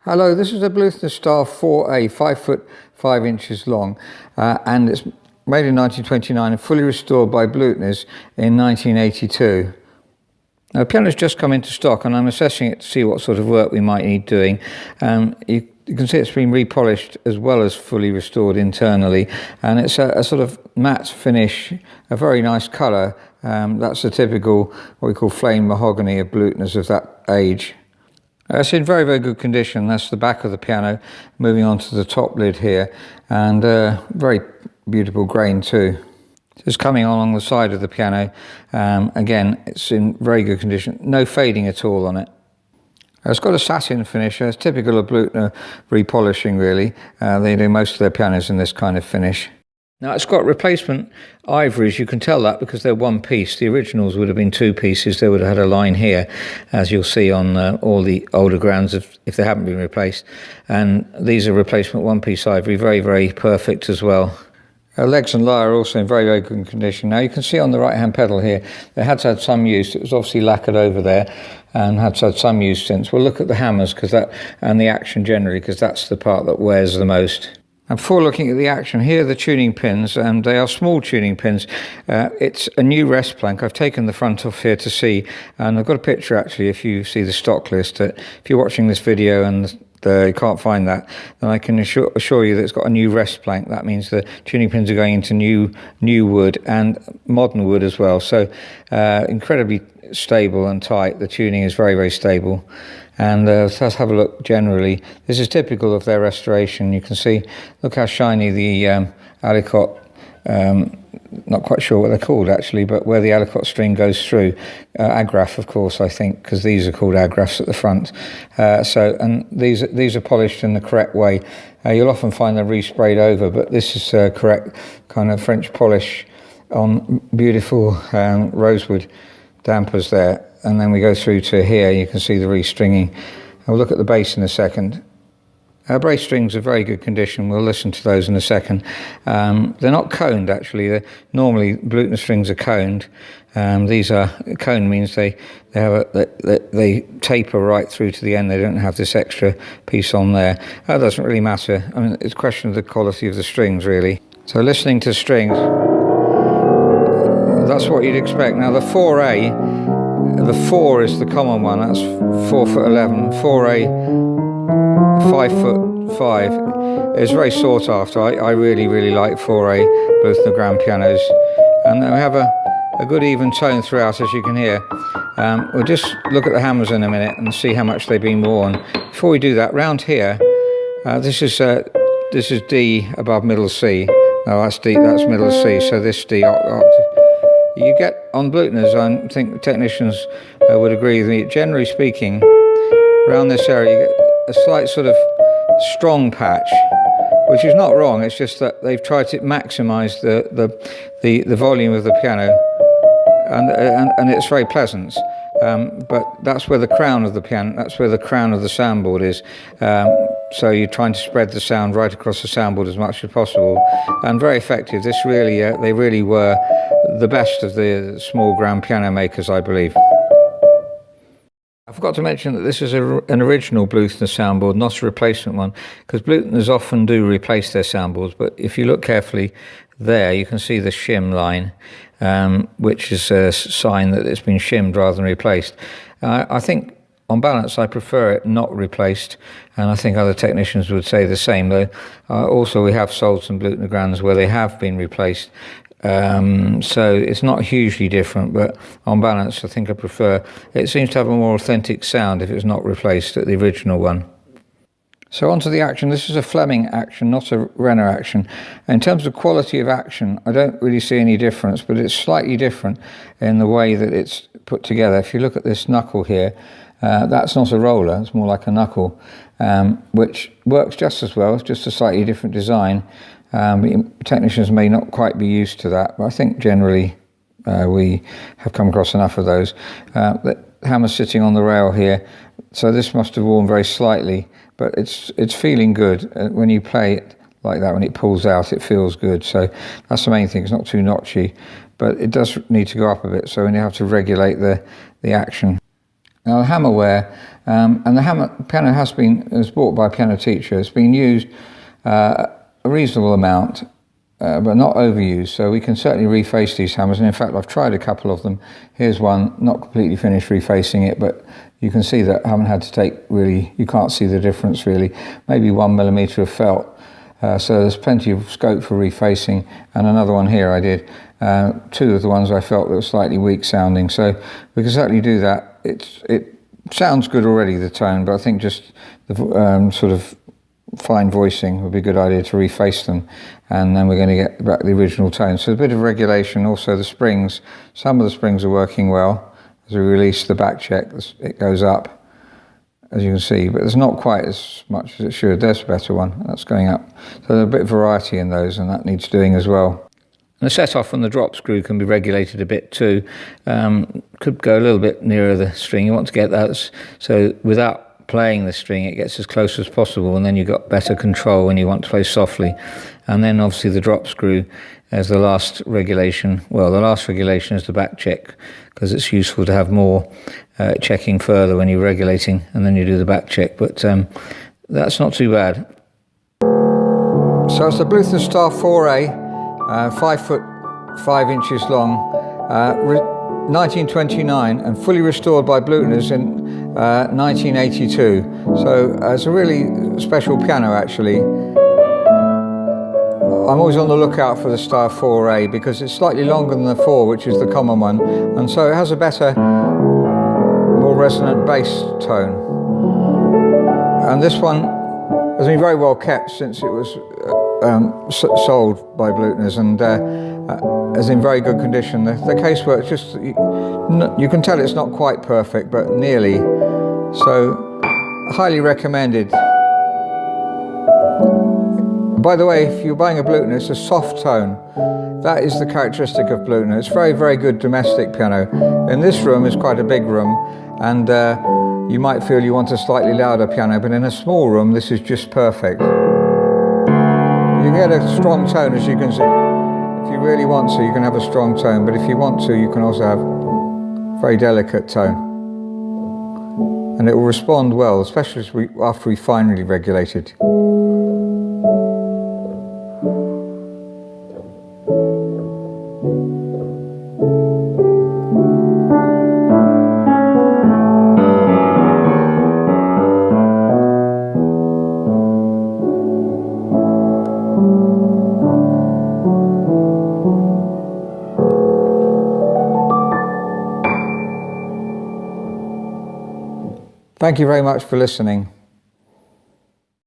Hello, this is a Bluthner Star 4A, 5 foot 5 inches long, and it's made in 1929 and fully restored by Bluthners in 1982. Now, the piano's just come into stock and I'm assessing it to see what sort of work we might need doing. You can see it's been repolished as well as fully restored internally, and it's a sort of matte finish, a very nice colour. That's the typical, what we call flame mahogany of Bluthners of that age. It's in very, very good condition. That's the back of the piano, moving on to the top lid here, and very beautiful grain too. It's coming along the side of the piano. Again, it's in very good condition, no fading at all on it. It's got a satin finish. It's typical of Bluthner repolishing, really. They do most of their pianos in this kind of finish. Now, it's got replacement ivories. You can tell that because they're one piece. The originals would have been two pieces. They would have had a line here, as you'll see on all the older grands if they haven't been replaced. And these are replacement one-piece ivory, very, very perfect as well. Legs and lyre are also in very, very good condition. Now, you can see on the right-hand pedal here, they had had some use. It was obviously lacquered over there and had had some use since. We'll look at the hammers and the action generally, because that's the part that wears the most. And before looking at the action, here are the tuning pins, and they are small tuning pins. It's a new rest plank. I've taken the front off here to see, and I've got a picture actually if you see the stock list. If you're watching this video and you can't find that, then I can assure you that it's got a new rest plank. That means the tuning pins are going into new wood and modern wood as well. So incredibly stable and tight. The tuning is very, very stable. And let's have a look generally. This is typical of their restoration. You can see, look how shiny the alicot, not quite sure what they're called actually, but where the alicot string goes through. Agraffe, of course, I think, because these are called agraffes at the front. And these are polished in the correct way. You'll often find them resprayed over, but this is correct kind of French polish on beautiful rosewood dampers there. And then we go through to here, you can see the restringing. We'll look at the bass in a second. Our brace strings are very good condition. We'll listen to those in a second. They're not coned actually. Normally Bluthner strings are coned. These are coned, means they taper right through to the end. They don't have this extra piece on there. That doesn't really matter. I mean, it's a question of the quality of the strings really. So listening to strings, that's what you'd expect. Now the 4A, the 4 is the common one. That's 4 foot 11. 4A, 5 foot 5 is very sought after. I really, really like 4A Bluthner grand pianos, and we have a good even tone throughout, as you can hear. We'll just look at the hammers in a minute and see how much they've been worn. Before we do that, round here, this is D above middle C. No, that's D. That's middle C. So this D octave. You get on Bluthners, I think the technicians would agree with me, generally speaking, around this area you get a slight sort of strong patch, which is not wrong. It's just that they've tried to maximise the volume of the piano, and it's very pleasant. But that's where the crown of the piano, that's where the crown of the soundboard is. So you're trying to spread the sound right across the soundboard as much as possible, and very effective. This really, they really were the best of the small grand piano makers, I believe. I forgot to mention that this is an original Bluthner soundboard, not a replacement one, because Bluthners often do replace their soundboards, but if you look carefully there, you can see the shim line, which is a sign that it's been shimmed rather than replaced. I think, on balance, I prefer it not replaced, and I think other technicians would say the same. Though also, we have sold some Bluthner grands where they have been replaced, so it's not hugely different. But on balance, I think I prefer. It seems to have a more authentic sound if it's not replaced at the original one. So onto the action. This is a Fleming action, not a Renner action. In terms of quality of action, I don't really see any difference, but it's slightly different in the way that it's put together. If you look at this knuckle here, that's not a roller, it's more like a knuckle, which works just as well. It's just a slightly different design. Technicians may not quite be used to that, but I think generally we have come across enough of those. The hammer's sitting on the rail here, so this must have worn very slightly, but it's feeling good. When you play it like that, when it pulls out, it feels good. So that's the main thing. It's not too notchy, but it does need to go up a bit, so when you have to regulate the action. Now the hammer wear, And the piano was bought by a piano teacher. It's been used a reasonable amount, but not overused. So we can certainly reface these hammers. And in fact, I've tried a couple of them. Here's one, not completely finished refacing it, but you can see that I haven't had to take really, you can't see the difference really, maybe 1 millimeter of felt. So there's plenty of scope for refacing. And another one here I did. 2 of the ones I felt that were slightly weak sounding. So we can certainly do that. It sounds good already, the tone, but I think just the sort of fine voicing would be a good idea to reface them, and then we're going to get back the original tone. So a bit of regulation. Also the springs, some of the springs are working well. As we release the back check, it goes up, as you can see, but there's not quite as much as it should. There's a better one, that's going up. So there's a bit of variety in those, and that needs doing as well. And the set-off on the drop screw can be regulated a bit too. Could go a little bit nearer the string. You want to get that so without playing the string it gets as close as possible, and then you've got better control when you want to play softly. And then obviously the drop screw as the last regulation. Well, the last regulation is the back check, because it's useful to have more checking further when you're regulating, and then you do the back check. But that's not too bad. So it's the Bluthner Star 4A, 5 foot 5 inches long, 1929, and fully restored by Bluthner's in 1982. So it's a really special piano actually. I'm always on the lookout for the Star 4A because it's slightly longer than the 4, which is the common one, and so it has a better, more resonant bass tone. And this one has been very well kept since it was sold by Bluthner's, and is in very good condition. The casework, just you can tell it's not quite perfect, but nearly. So highly recommended. By the way, if you're buying a Bluthner, it's a soft tone. That is the characteristic of Bluthner. It's very, very good domestic piano. In this room, it's quite a big room, and you might feel you want a slightly louder piano, but in a small room, this is just perfect. You get a strong tone, as you can see. If you really want to, you can have a strong tone, but if you want to, you can also have a very delicate tone. And it will respond well, especially after we finally regulate it. Thank you very much for listening.